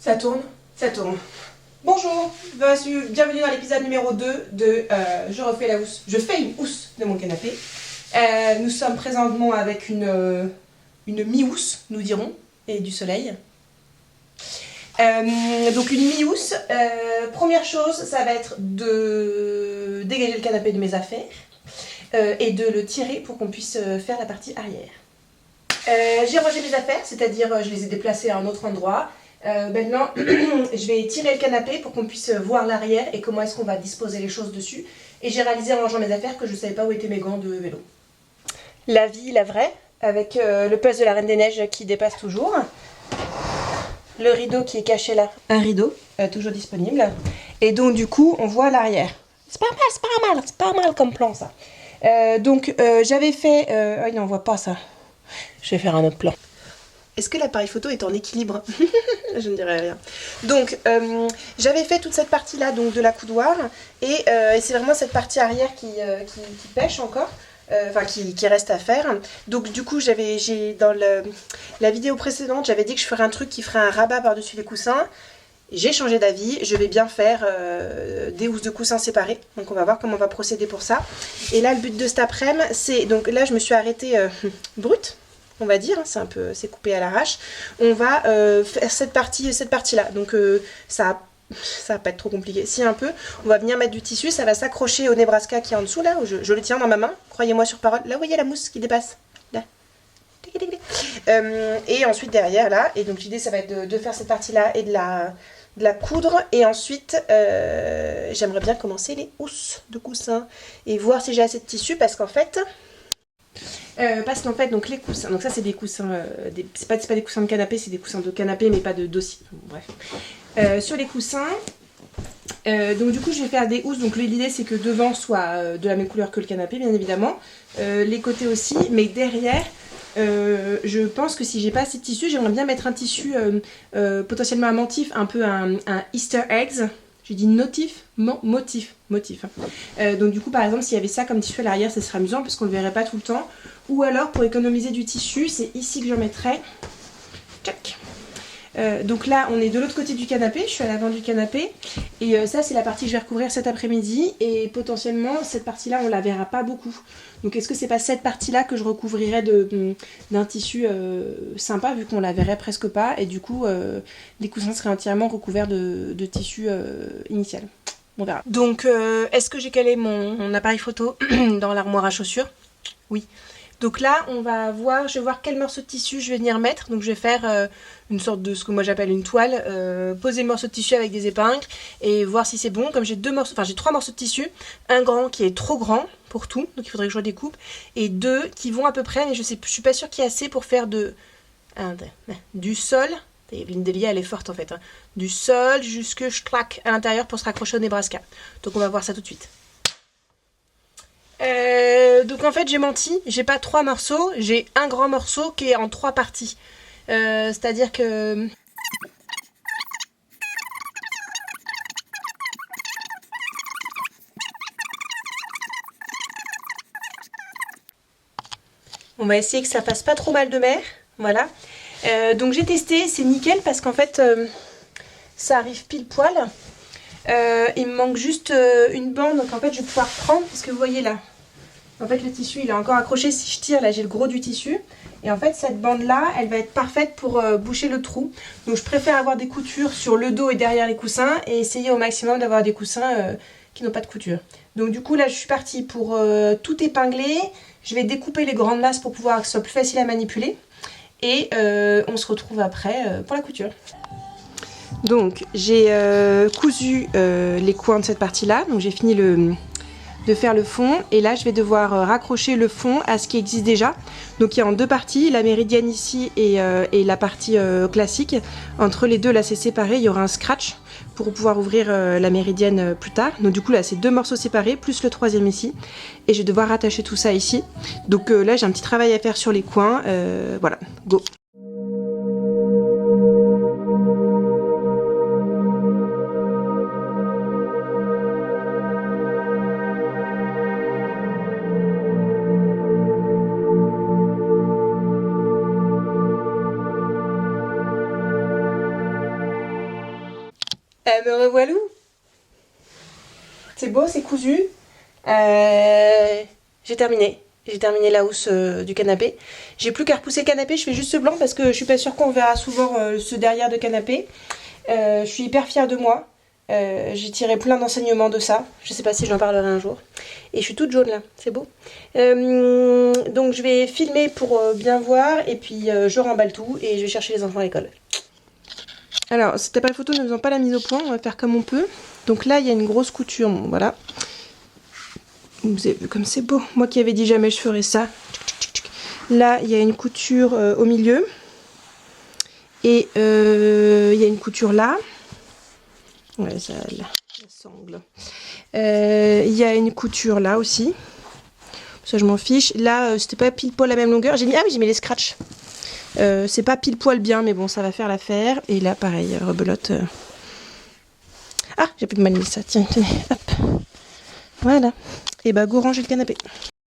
Ça tourne, ça tourne. Bonjour, bienvenue dans l'épisode numéro 2 de Je refais la housse. Je fais une housse de mon canapé. Nous sommes présentement avec une mi-housse, nous dirons, et du soleil. Donc une mi-housse. Première chose, ça va être de dégager le canapé de mes affaires et de le tirer pour qu'on puisse faire la partie arrière. J'ai rangé mes affaires, c'est-à-dire je les ai déplacées à un autre endroit. Maintenant, je vais tirer le canapé pour qu'on puisse voir l'arrière et comment est-ce qu'on va disposer les choses dessus. Et j'ai réalisé en rangeant mes affaires que je ne savais pas où étaient mes gants de vélo. La vie, la vraie, avec le puzzle de la Reine des Neiges qui dépasse toujours. Le rideau qui est caché là, un rideau toujours disponible. Et donc du coup, on voit l'arrière. C'est pas mal comme plan ça. J'avais fait... oh non, on voit pas ça. Je vais faire un autre plan. Est-ce que l'appareil photo est en équilibre? Je ne dirais rien. Donc, j'avais fait toute cette partie-là donc de la coudoir. Et c'est vraiment cette partie arrière qui pêche encore. Qui reste à faire. Donc, du coup, dans la vidéo précédente, j'avais dit que je ferais un truc qui ferait un rabat par-dessus les coussins. J'ai changé d'avis. Je vais bien faire des housses de coussins séparées. Donc, on va voir comment on va procéder pour ça. Et là, le but de cet après-midi, c'est... Donc là, je me suis arrêtée brute. On va dire, c'est coupé à l'arrache. On va faire cette partie-là. Donc ça va pas être trop compliqué. Si un peu, on va venir mettre du tissu, ça va s'accrocher au Nebraska qui est en dessous là, où je le tiens dans ma main. Croyez-moi sur parole. Là, vous voyez la mousse qui dépasse. Là. Et ensuite derrière là. Et donc l'idée, ça va être de faire cette partie-là et de la coudre. Et ensuite, j'aimerais bien commencer les housses de coussins et voir si j'ai assez de tissu parce qu'en fait, donc les coussins, donc ça c'est des coussins, c'est pas des coussins de canapé, c'est des coussins de canapé mais pas de dossier, bref. Sur les coussins, donc du coup je vais faire des housses, donc l'idée c'est que devant soit de la même couleur que le canapé bien évidemment, les côtés aussi, mais derrière je pense que si j'ai pas assez de tissu, j'aimerais bien mettre un tissu potentiellement un motif, un peu un Easter eggs. J'ai dit motif. Donc du coup par exemple s'il y avait ça comme tissu à l'arrière, ça serait amusant parce qu'on le verrait pas tout le temps. Ou alors pour économiser du tissu, c'est ici que j'en mettrais. Tchac. Donc là on est de l'autre côté du canapé, je suis à l'avant du canapé. Et ça c'est la partie que je vais recouvrir cet après-midi. Et potentiellement cette partie là on la verra pas beaucoup. Donc est-ce que c'est pas cette partie là que je recouvrirais d'un tissu sympa vu qu'on la verrait presque pas. Et du coup les coussins seraient entièrement recouverts de tissu initial. On verra. Donc est-ce que j'ai calé mon appareil photo dans l'armoire à chaussures? Oui. Donc là, je vais voir quel morceau de tissu je vais venir mettre. Donc je vais faire une sorte de ce que moi j'appelle une toile, poser le morceau de tissu avec des épingles et voir si c'est bon. Comme j'ai j'ai 3 morceaux de tissu, un grand qui est trop grand pour tout, donc il faudrait que je redécoupe, et 2 qui vont à peu près, mais je suis pas sûre qu'il y ait assez pour faire du sol. Evelyne Delia, elle est forte en fait. Hein, du sol jusque clac à l'intérieur pour se raccrocher au Nebraska. Donc on va voir ça tout de suite. Donc en fait j'ai menti, j'ai pas 3 morceaux, j'ai un grand morceau qui est en 3 parties. C'est-à-dire que... On va essayer que ça fasse pas trop mal de mer, voilà. Donc j'ai testé, c'est nickel parce qu'en fait ça arrive pile poil. Il me manque juste une bande, donc en fait je vais pouvoir prendre, parce que vous voyez là, en fait le tissu il est encore accroché, si je tire là j'ai le gros du tissu. Et en fait cette bande là elle va être parfaite pour boucher le trou. Donc je préfère avoir des coutures sur le dos et derrière les coussins et essayer au maximum d'avoir des coussins qui n'ont pas de couture. Donc du coup là je suis partie pour tout épingler. Je vais découper les grandes masses pour pouvoir que ce soit plus facile à manipuler. Et on se retrouve après pour la couture. Donc j'ai cousu les coins de cette partie là. Donc j'ai fini de faire le fond et là je vais devoir raccrocher le fond à ce qui existe déjà. Donc il y a en 2 parties, la méridienne ici et la partie classique. Entre les deux là c'est séparé, il y aura un scratch pour pouvoir ouvrir la méridienne plus tard. Donc du coup là c'est 2 morceaux séparés plus le 3e ici et je vais devoir rattacher tout ça ici. Donc là j'ai un petit travail à faire sur les coins, voilà, go. Me revoilà. C'est beau, c'est cousu. J'ai terminé. J'ai terminé la housse du canapé. J'ai plus qu'à repousser le canapé, je fais juste ce blanc parce que je suis pas sûre qu'on verra souvent ce derrière de canapé. Je suis hyper fière de moi. J'ai tiré plein d'enseignements de ça. Je sais pas si j'en parlerai un jour. Et je suis toute jaune là, c'est beau. Donc je vais filmer pour bien voir et puis je remballe tout et je vais chercher les enfants à l'école. Alors, c'était pas la photo, ne faisant pas la mise au point, on va faire comme on peut. Donc là, il y a une grosse couture, bon, voilà. Vous avez vu comme c'est beau. Moi qui avais dit jamais je ferais ça. Là, il y a une couture au milieu. Et il y a une couture là. Ouais, ça, la sangle. Il y a une couture là aussi. Ça, je m'en fiche. Là, c'était pas pile poil la même longueur. J'ai mis, ah oui, j'ai mis les scratchs. C'est pas pile poil bien, mais bon, ça va faire l'affaire. Et là, pareil, rebelote. Ah, j'ai plus de mal mis ça. Tiens, tenez, hop. Voilà. Et bah, go ranger le canapé.